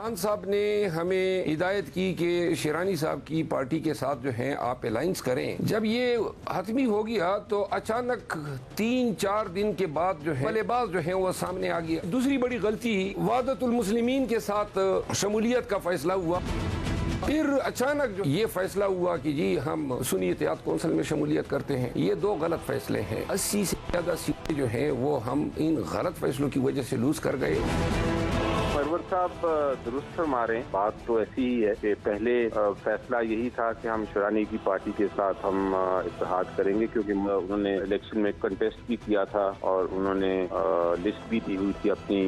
खान साहब ने हमें हिदायत की कि शेरानी साहब की पार्टी के साथ जो है आप अलायंस करें। जब ये हतमी हो गया तो अचानक 3-4 दिन के बाद जो है बल्लेबाज जो है वो सामने आ गया। दूसरी बड़ी गलती वादतुल मुस्लिमीन के साथ शमूलियत का फैसला हुआ। फिर अचानक जो ये फैसला हुआ कि जी हम सुन्नी इत्तेहाद कौंसिल में शमूलियत करते हैं। ये दो गलत फैसले हैं। 80 से ज़्यादा सीटें जो है वो हम इन गलत फैसलों की वजह से लूज कर गए। परवर साहब दुरुस्त फरमा रहे हैं। बात तो ऐसी ही है कि पहले फैसला यही था कि हम शुरानी की पार्टी के साथ हम इत्तेहाद करेंगे, क्योंकि उन्होंने इलेक्शन में कंटेस्ट भी किया था और उन्होंने लिस्ट भी दी हुई थी अपनी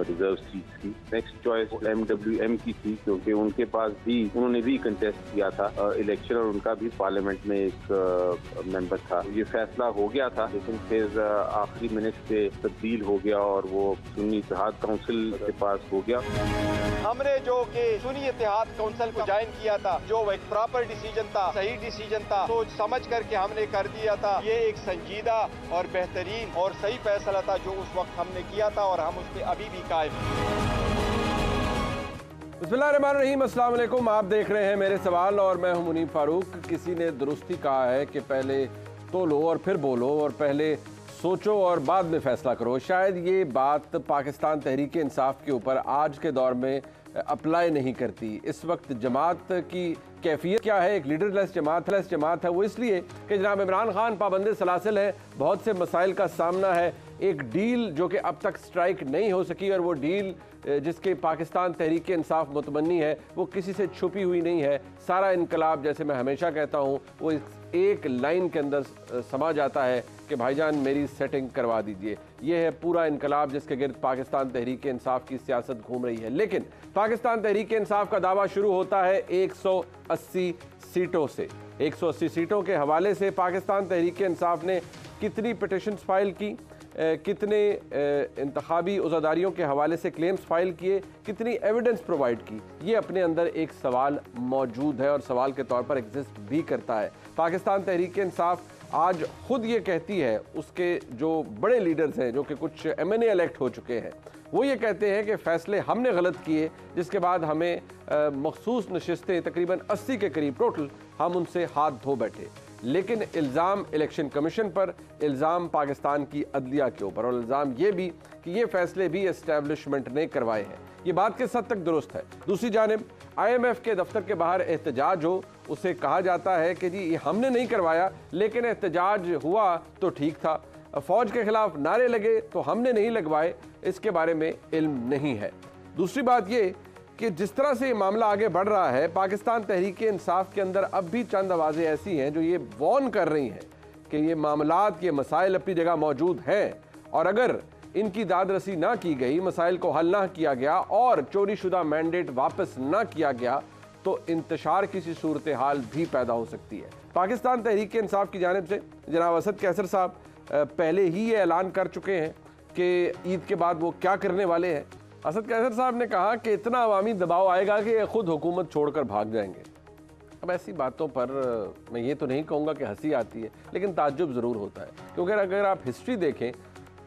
रिजर्व सीट की। नेक्स्ट चॉइस MWM की थी, क्योंकि उनके पास भी उन्होंने भी कंटेस्ट किया था इलेक्शन और उनका भी पार्लियामेंट में एक मेंबर था। ये फैसला हो गया था, लेकिन फिर आखिरी मिनट पे तब्दील हो गया और वो सुन्नी इत्तेहाद काउंसिल के पास हो गया। हमने जो कि सुन्नी इत्तेहाद काउंसिल को ज्वाइन किया था, जो एक प्रॉपर डिसीजन था, सही डिसीजन था, सोच समझ करके हमने कर दिया था। ये एक संजीदा और बेहतरीन और सही फैसला था जो उस वक्त हमने किया था और हम उस पर अभी भी कायम हैं। बिस्मिल्लाहिर्रहमानिर्रहीम, अस्सलाम वालेकुम। आप देख रहे हैं मेरे सवाल और मैं हूं मुनीब फारूक। किसी ने दुरुस्ती कहा है कि पहले तोलो और फिर बोलो और पहले सोचो और बाद में फैसला करो। शायद ये बात पाकिस्तान तहरीक इंसाफ के ऊपर आज के दौर में अप्लाई नहीं करती। इस वक्त जमात की कैफियत क्या है? एक लीडरलेस जमात है। वो इसलिए कि जनाब इमरान खान पाबंद सलासिल है, बहुत से मसाइल का सामना है। एक डील जो कि अब तक स्ट्राइक नहीं हो सकी और वो डील जिसके पाकिस्तान तहरीक इंसाफ मुतमन्नी है वो किसी से छुपी हुई नहीं है। सारा इनकलाब, जैसे मैं हमेशा कहता हूँ, वो एक लाइन के अंदर समा जाता है कि भाईजान मेरी सेटिंग करवा दीजिए। ये है पूरा इनकलाब जिसके गिर्द पाकिस्तान तहरीक इंसाफ की सियासत घूम रही है। लेकिन पाकिस्तान तहरीक इंसाफ का दावा शुरू होता है 180 सीटों से। 180 सीटों के हवाले से पाकिस्तान तहरीक इंसाफ ने कितनी पिटिशन्स फाइल की, कितने इंतखाबी उज़ादारियों के हवाले से क्लेम्स फाइल किए, कितनी एविडेंस प्रोवाइड की, ये अपने अंदर एक सवाल मौजूद है और सवाल के तौर पर एग्जिस्ट भी करता है। पाकिस्तान तहरीक इंसाफ आज खुद ये कहती है, उसके जो बड़े लीडर्स हैं जो कि कुछ MNA इलेक्ट हो चुके हैं, वो ये कहते हैं कि फ़ैसले हमने गलत किए, जिसके बाद हमें मखसूस नशिस्तें तकरीबन 80 के करीब टोटल हम उनसे हाथ धो बैठे। लेकिन इल्ज़ाम इलेक्शन कमीशन पर, इल्ज़ाम पाकिस्तान की अदलिया के ऊपर और इल्ज़ाम ये भी कि ये फ़ैसले भी एस्टेब्लिशमेंट ने करवाए हैं। ये बात किस हद तक दुरुस्त है? दूसरी जानिब IMF के दफ्तर के बाहर एहतजाज हो, उसे कहा जाता है कि जी ये हमने नहीं करवाया, लेकिन एहतजाज हुआ तो ठीक था। फ़ौज के खिलाफ नारे लगे तो हमने नहीं लगवाए, इसके बारे में इल्म नहीं है। दूसरी बात ये कि जिस तरह से ये मामला आगे बढ़ रहा है, पाकिस्तान तहरीक इंसाफ के अंदर अब भी चंद आवाज़ें ऐसी हैं जो ये वॉर्न कर रही हैं कि ये मामलात, ये मसाइल अपनी जगह मौजूद हैं और अगर इनकी दादरसी ना की गई, मसाइल को हल ना किया गया और चोरी शुदा मैंडेट वापस ना किया गया तो इंतशार किसी सूरत हाल भी पैदा हो सकती है। पाकिस्तान तहरीक इंसाफ की जानिब से जनाब असद कैसर साहब पहले ही ये ऐलान कर चुके हैं कि ईद के बाद वो क्या करने वाले हैं। असद कैसर साहब ने कहा कि इतना अवामी दबाव आएगा कि खुद हुकूमत छोड़कर भाग जाएंगे। अब ऐसी बातों पर मैं ये तो नहीं कहूँगा कि हंसी आती है, लेकिन ताज्जुब ज़रूर होता है, क्योंकि अगर आप हिस्ट्री देखें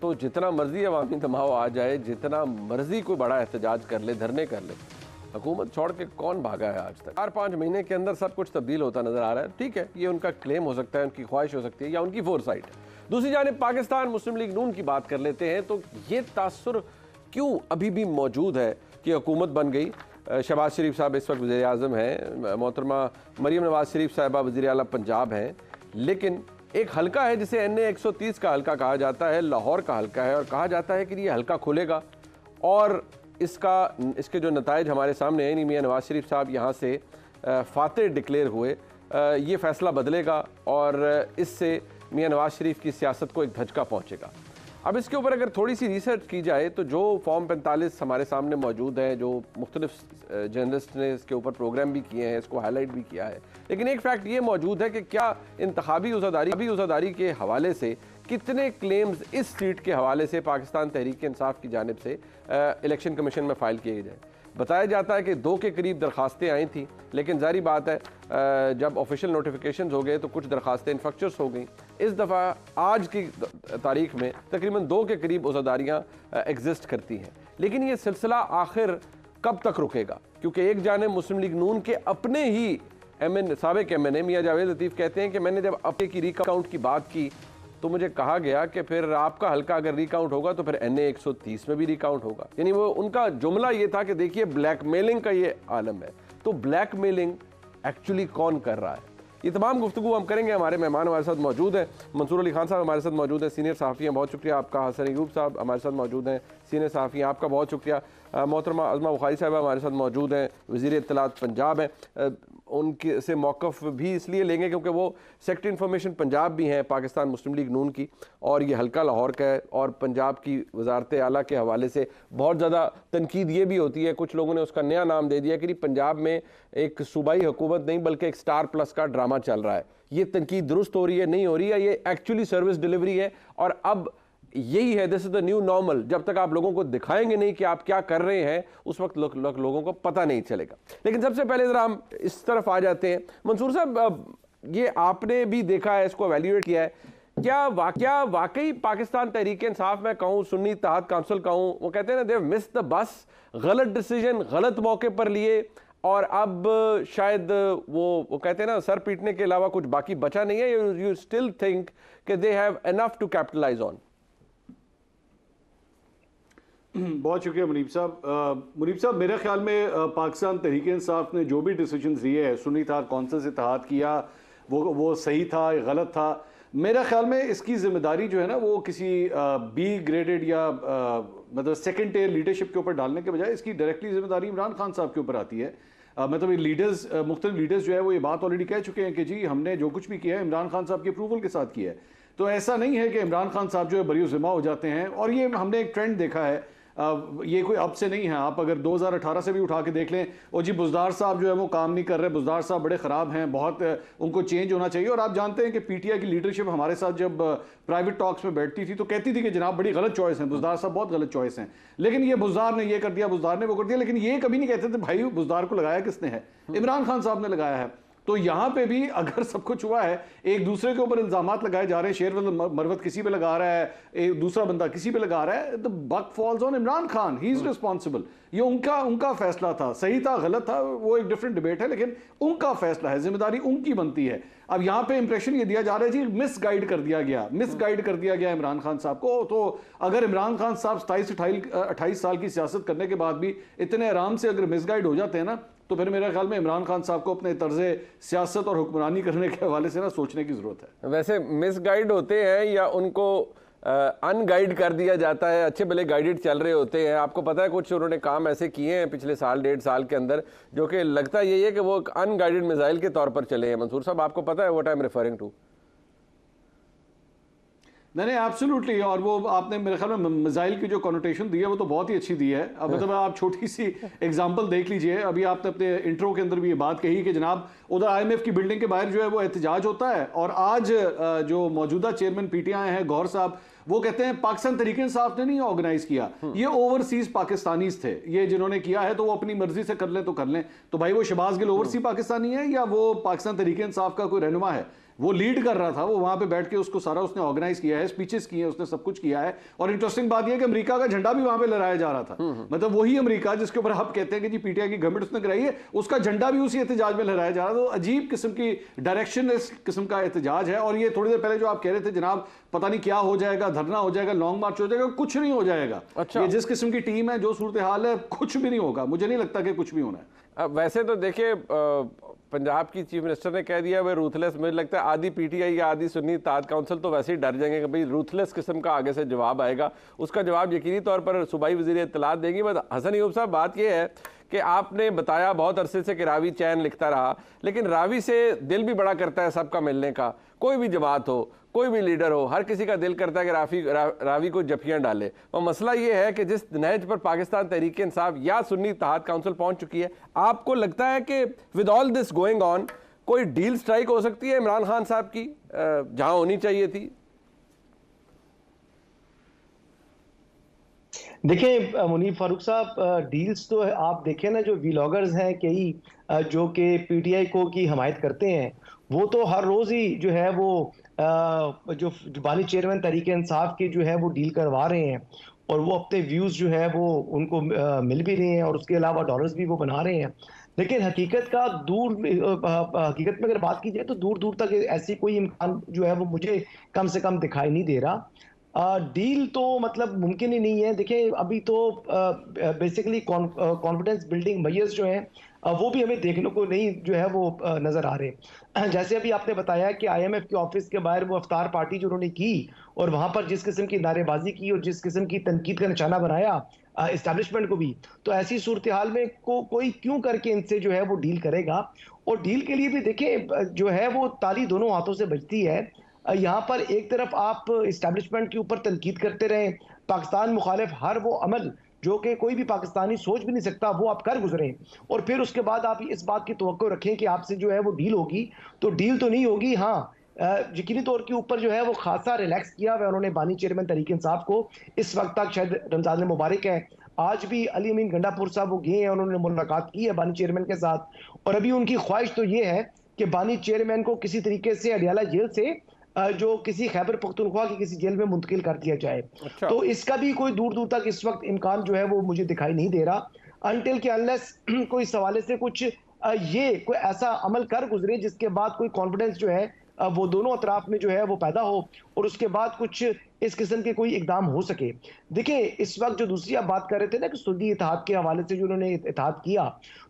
तो जितना मर्जी अवामी दबाव आ जाए, जितना मर्जी कोई बड़ा एहतजाज कर ले, धरने कर ले, हुकूमत छोड़ के कौन भागा है आज तक? 4-5 महीने के अंदर सब कुछ तब्दील होता नजर आ रहा है। ठीक है, ये उनका क्लेम हो सकता है, उनकी ख्वाहिश हो सकती है या उनकी फोरसाइट है। दूसरी जानिब पाकिस्तान मुस्लिम लीग नून की बात कर लेते हैं तो ये तासुर क्यों अभी भी मौजूद है कि हुकूमत बन गई। शहबाज शरीफ साहब इस वक्त वज़ीर आज़म हैं, मोहतरमा मरीम नवाज़ शरीफ साहिबा वज़ीर आला पंजाब हैं, लेकिन एक हल्का है जिसे NA 130 का हल्का कहा जाता है, लाहौर का हल्का है और कहा जाता है कि ये हल्का खुलेगा और इसके जो नताइज हमारे सामने हैं, मियाँ नवाज़ शरीफ साहब यहाँ से फातेह डिक्लेयर हुए, ये फ़ैसला बदलेगा और इससे मियाँ नवाज़ शरीफ की सियासत को एक धचका पहुँचेगा। अब इसके ऊपर अगर थोड़ी सी रिसर्च की जाए तो जो फॉर्म 45 हमारे सामने मौजूद है, जो मुख्तलिफ जर्नलिस्ट ने इसके ऊपर प्रोग्राम भी किए हैं, इसको हाईलाइट भी किया है, लेकिन एक फैक्ट ये मौजूद है कि क्या इंतखाबी उज़ादारी के हवाले से कितने क्लेम्स इस सीट के हवाले से पाकिस्तान तहरीक इंसाफ की जानिब से इलेक्शन कमीशन में फ़ाइल किए जाए। बताया जाता है कि 2 के करीब दरखास्तें आई थी, लेकिन जारी बात है जब ऑफिशियल नोटिफिकेशन हो गए तो कुछ दरखास्तें इन्फेक्चर्स हो गई। इस दफ़ा आज की तारीख में तकरीबन 2 के करीब उज़ादारियाँ एग्जिस्ट करती हैं, लेकिन ये सिलसिला आखिर कब तक रुकेगा? क्योंकि एक जाने मुस्लिम लीग नून के अपने ही साबिक MNA मियां जावेद लतीफ़ कहते हैं कि मैंने जब अपने की रिकाउंट की बात की तो मुझे कहा गया कि फिर आपका हल्का अगर रिकाउंट होगा तो फिर NA 130 में भी रिकाउंट होगा। यानी वो उनका जुमला ये था कि देखिए ब्लैकमेलिंग का ये आलम है। तो ब्लैकमेलिंग एक्चुअली कौन कर रहा है? ये तमाम गुफ्तगू हम करेंगे। हमारे मेहमान हमारे साथ मौजूद हैं। मंसूर अली खान साहब हमारे साथ मौजूद हैं, सीनियर सहाफ़ी हैं, बहुत शुक्रिया आपका। हसन अयूब साहब हमारे साथ मौजूद हैं, सीनियर सहाफ़ी हैं, आपका बहुत शुक्रिया। मोहतरमा अज़मा बुखारी साहब हमारे साथ मौजूद हैं, वज़ीर इत्तलात पंजाब हैं। उनके से मौक़िफ़ भी इसलिए लेंगे क्योंकि वो सेक्रेटरी इन्फॉर्मेशन पंजाब भी हैं पाकिस्तान मुस्लिम लीग नून की, और ये हल्का लाहौर का है। और पंजाब की वज़ारत आला के हवाले से बहुत ज़्यादा तनकीद ये भी होती है, कुछ लोगों ने उसका नया नाम दे दिया कि पंजाब में एक सूबाई हुकूमत नहीं बल्कि एक स्टार प्लस का ड्रामा चल रहा है। ये तनकीद दुरुस्त हो रही है, नहीं हो रही है, ये एक्चुअली सर्विस डिलीवरी है। और अब यही है, this is the new normal. जब तक आप लोगों को दिखाएंगे नहीं कि आप क्या कर रहे हैं, उस वक्त लोगों को पता नहीं चलेगा। लेकिन सबसे पहले जरा हम इस तरफ आ जाते हैं। मंसूर साहब, ये आपने भी देखा है, इसको एवेल्यूएट किया है, क्या वाकई पाकिस्तान तहरीक इंसाफ में कहूँ, सुन्नी इत्तेहाद काउंसिल कहूँ, वो कहते हैं ना दे मिस द बस, गलत डिसीजन गलत मौके पर लिए, और अब शायद वो कहते हैं ना सर पीटने के अलावा कुछ बाकी बचा नहीं है। यू स्टिल थिंक कि they have enough to capitalise on? बहुत शुक्रिया मुनीब साहब। मेरे ख्याल में पाकिस्तान तहरीक इंसाफ ने जो भी डिसीजन लिए है, सुन्नी इत्तेहाद कौंसिल से इत्तेहाद किया, वो सही था या गलत था। मेरा ख्याल में इसकी जिम्मेदारी जो है ना वो किसी बी ग्रेडेड या मतलब सेकंड टियर लीडरशिप के ऊपर डालने के बजाय इसकी डायरेक्टली जिम्मेदारी इमरान खान साहब के ऊपर आती है। मतलब ये लीडर्स, मुख्तलिफ लीडर्स जो है वो ये बात ऑलरेडी कह चुके हैं कि जी हमने जो कुछ भी किया है इमरान खान साहब के अप्रूवल के साथ किया है। तो ऐसा नहीं है कि इमरान खान साहब जो है बरी ज़िम्मा हो जाते हैं। और ये हमने एक ट्रेंड देखा है, ये कोई अब से नहीं है। आप अगर 2018 से भी उठा के देख लें, और जी बुज़दार साहब जो है वो काम नहीं कर रहे, बुज़दार साहब बड़े ख़राब हैं, बहुत उनको चेंज होना चाहिए। और आप जानते हैं कि PTI की लीडरशिप हमारे साथ जब प्राइवेट टॉक्स में बैठती थी तो कहती थी कि जनाब बड़ी गलत चॉइस है, बुज़दार साहब बहुत गलत चॉइस हैं, लेकिन ये बुज़दार ने ये कर दिया, बुज़दार ने वो कर दिया। लेकिन ये कभी नहीं कहते थे भाई बुज़दार को लगाया किसने है, इमरान खान साहब ने लगाया है। तो यहाँ पे भी अगर सब कुछ हुआ है, एक दूसरे के ऊपर इल्जामात लगाए जा रहे हैं, शेरवल मरवत किसी पे लगा रहा है, एक दूसरा बंदा किसी पे लगा रहा है, the buck falls on Imran Khan, he is responsible. ये उनका फैसला था, सही था गलत था वो एक डिफरेंट डिबेट है, लेकिन उनका फैसला है, जिम्मेदारी उनकी बनती है। अब यहाँ पे इंप्रेशन ये दिया जा रहा है जी मिसगाइड कर दिया गया इमरान खान साहब को। तो अगर इमरान खान साहब 27-28 साल की सियासत करने के बाद भी इतने आराम से अगर मिसगाइड हो जाते हैं ना, तो फिर मेरे ख्याल में इमरान खान साहब को अपने तर्ज़े सियासत और हुक्मरानी करने के हवाले से ना सोचने की जरूरत है। वैसे मिसगाइड होते हैं या उनको अनगाइड कर दिया जाता है? अच्छे भले गाइडेड चल रहे होते हैं। आपको पता है कुछ उन्होंने काम ऐसे किए हैं पिछले साल 1.5 साल के अंदर जो कि लगता यही है कि वो अनगाइडेड मिसाइल के तौर पर चले हैं। मंसूर साहब, आपको पता है what I am referring to? नहीं एब्सोल्युटली। और वो आपने मेरे ख्याल में मिसाइल की जो कॉनोटेशन दी है वो तो बहुत ही अच्छी दी है। अब मतलब आप छोटी सी एग्जांपल देख लीजिए, अभी आपने अपने इंट्रो के अंदर भी ये बात कही कि जनाब उधर IMF की बिल्डिंग के बाहर जो है वो एहतजाज होता है, और आज जो मौजूदा चेयरमैन PTI हैं गौर साहब, वो कहते हैं पाकिस्तान तहरीक इंसाफ ने नहीं ऑर्गेनाइज किया, ये ओवरसीज पाकिस्तानीज थे, ये जिन्होंने किया है तो वो अपनी मर्जी से कर लें तो कर लें। तो भाई वो शहबाज गिल ओवरसी पाकिस्तानी है या वो पाकिस्तान तहरीक इंसाफ का कोई रहनुमा है? वो लीड कर रहा था, वो वहां पे बैठ के उसको सारा उसने ऑर्गेनाइज किया है, स्पीचेस की है, उसने सब कुछ किया है। और इंटरेस्टिंग बात यह है कि अमेरिका का झंडा भी वहां पे लहराया जा रहा था। मतलब वही अमेरिका जिसके ऊपर आप कहते हैं कि जी PTI की गवर्नमेंट उसने कराई है, उसका झंडा भी उसी एहतजाज में लहराया जा रहा था। तो अजीब किस्म की डायरेक्शन इस किस्म का एहतजाज है। और ये थोड़ी देर पहले जो आप कह रहे थे जनाब पता नहीं क्या हो जाएगा, धरना हो जाएगा, लॉन्ग मार्च हो जाएगा, कुछ नहीं हो जाएगा। अच्छा। ये जिस किस्म की टीम है, जो सूरत हाल है, कुछ भी नहीं होगा। मुझे नहीं लगता कि कुछ भी होना है। वैसे तो देखिए पंजाब की चीफ मिनिस्टर ने कह दिया वे रूथलेस। मुझे लगता है आधी PTI या आधी सुन्नी इत्तेहाद काउंसिल तो वैसे ही डर जाएंगे कि भाई रूथलेस किस्म का आगे से जवाब आएगा। उसका जवाब यकीनी तौर पर सूबाई वज़ीर इत्तलात देंगी। बस हसन अयूब साहब, बात यह है कि आपने बताया बहुत अरसे से कि रावी चैन लिखता रहा, लेकिन रावी से दिल भी बड़ा करता है सबका मिलने का। कोई भी जमात हो, कोई भी लीडर हो, हर किसी का दिल करता है कि रावी को जफियां डाले। और मसला ये है कि जिस नहज पर पाकिस्तान तहरीक इंसाफ या सुन्नी इत्तेहाद काउंसिल पहुंच चुकी है, आपको लगता है कि with all this going on कोई डील स्ट्राइक हो सकती है इमरान खान साहब की जहां होनी चाहिए थी? देखिए मुनीब फारूक साहब, डील्स तो आप देखें ना, जो व्लॉगर्स हैं कई जो कि PTI को की हमायत करते हैं, वो तो हर रोज ही जो है वो जो बानी चेयरमैन तहरीक इंसाफ की जो है वो डील करवा रहे हैं। और वो अपने व्यूज जो है वो उनको मिल भी रहे हैं और उसके अलावा डॉलर्स भी वो बना रहे हैं। लेकिन हकीकत में अगर बात की जाए तो दूर दूर तक ऐसी कोई इम्कान जो है वो मुझे कम से कम दिखाई नहीं दे रहा। डील तो मतलब मुमकिन ही नहीं है। देखिए अभी तो बेसिकली कॉन्फिडेंस बिल्डिंग मेजर्स जो हैं वो भी हमें देखने को नहीं जो है वो नजर आ रहे। जैसे अभी आपने बताया कि आईएमएफ के ऑफिस के बाहर वो अफ्तार पार्टी जो उन्होंने की और वहां पर जिस किस्म की नारेबाजी की और जिस किस्म की तनकीद का निशाना बनाया इस्टेब्लिशमेंट को भी, तो ऐसी सूरत हाल में कोई क्यों करके इनसे जो है वो डील करेगा। और डील के लिए भी देखिए जो है वो ताली दोनों हाथों से बजती है। यहाँ पर एक तरफ आप इस्टेब्लिशमेंट के ऊपर तनकीद करते रहे, पाकिस्तान मुखालिफ हर वो अमल जो कि कोई भी पाकिस्तानी सोच भी नहीं सकता वो आप कर गुजरे, और फिर उसके बाद आप इस बात की तवक्को रखें कि आपसे जो है वो डील होगी, तो डील तो नहीं होगी। हाँ, यकीनी तौर के ऊपर जो है वो खासा रिलैक्स किया हुआ उन्होंने बानी चेयरमैन तहरीक इंसाफ को। इस वक्त तक शायद रमजान मुबारक है, आज भी अली अमीन गंडापुर साहब वो गए हैं, उन्होंने मुलाकात की है बानी चेयरमैन के साथ, और अभी उनकी ख्वाहिश तो ये है कि बानी चेयरमैन को किसी तरीके से अडियाला जेल से जो किसी खैबर पख्तूनख्वा की किसी जेल में मुंतकिल कर दिया जाए। अच्छा। तो इसका भी कोई दूर दूर तक इस वक्त इम्कान जो है वो मुझे दिखाई नहीं दे रहा, अनटिल के अनलेस कोई इस हवाले से कुछ ये कोई ऐसा अमल कर गुजरे जिसके बाद कोई कॉन्फिडेंस जो है वो दोनों अतराफ में जो है वो पैदा हो और उसके बाद कुछ इस किस्म के कोई इकदाम हो सके। देखिए इस वक्त जो दूसरी आप बात कर रहे थे ना कि सुन्नी इत्तेहाद के हवाले से जो उन्होंने इत्तेहाद किया,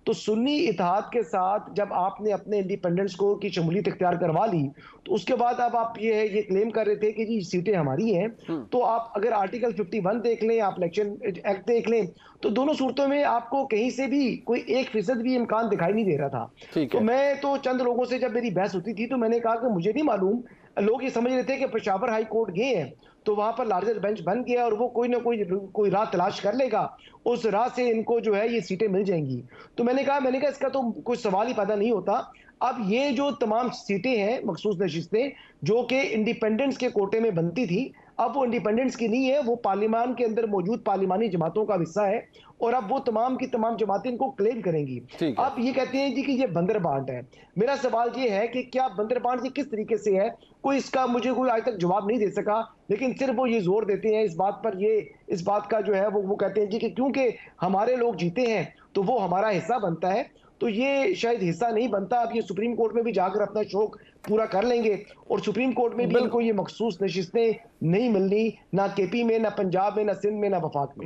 तो सुन्नी इत्तेहाद के साथ जब आपने अपने इंडिपेंडेंस को की शमूलियत इख्तियार करवा ली, तो उसके बाद अब आप ये क्लेम कर रहे थे कि जी सीटें हमारी हैं। तो आप अगर आर्टिकल 51 देख लें, आप इलेक्शन एक्ट देख लें, तो दोनों सूरतों में आपको कहीं से भी कोई 1% भी इम्कान दिखाई नहीं दे रहा था। तो मैं तो चंद लोगों से जब मेरी बहस होती थी तो मैंने कहा कि मुझे नहीं मालूम, लोग ये समझ रहे थे कि पेशावर हाई कोर्ट गए हैं तो वहां पर लार्जर बेंच बन गया और वो कोई ना कोई राह तलाश कर लेगा, उस राह से इनको जो है ये सीटें मिल जाएंगी। तो मैंने कहा इसका तो कोई सवाल ही पैदा नहीं होता। अब ये जो तमाम सीटें हैं मखसूस नशिस्तें जो कि इंडिपेंडेंस के कोटे में बनती थी, अब वो इंडिपेंडेंस की नहीं है, वो पार्लियामान के अंदर मौजूद पार्लिमानी जमातों का हिस्सा है और अब वो तमाम की तमाम जमातें इनको क्लेम करेंगी। अब ये कहते हैं जी कि ये बंदर बांट है। मेरा सवाल ये है कि क्या बंदर बांट ये किस तरीके से है, कोई इसका मुझे कोई आज तक जवाब नहीं दे सका, लेकिन सिर्फ वो ये जोर देते हैं इस बात पर, इस बात का जो है वो कहते हैं जी कि क्योंकि हमारे लोग जीते हैं तो वो हमारा हिस्सा बनता है। तो ये शायद हिस्सा नहीं बनता। अब ये सुप्रीम कोर्ट में भी जाकर अपना शौक पूरा कर लेंगे और सुप्रीम कोर्ट में भी इनको ये मखसूस नशिस्तें नहीं मिलनी, ना केपी में, ना पंजाब में, ना सिंध में, ना वफाक में।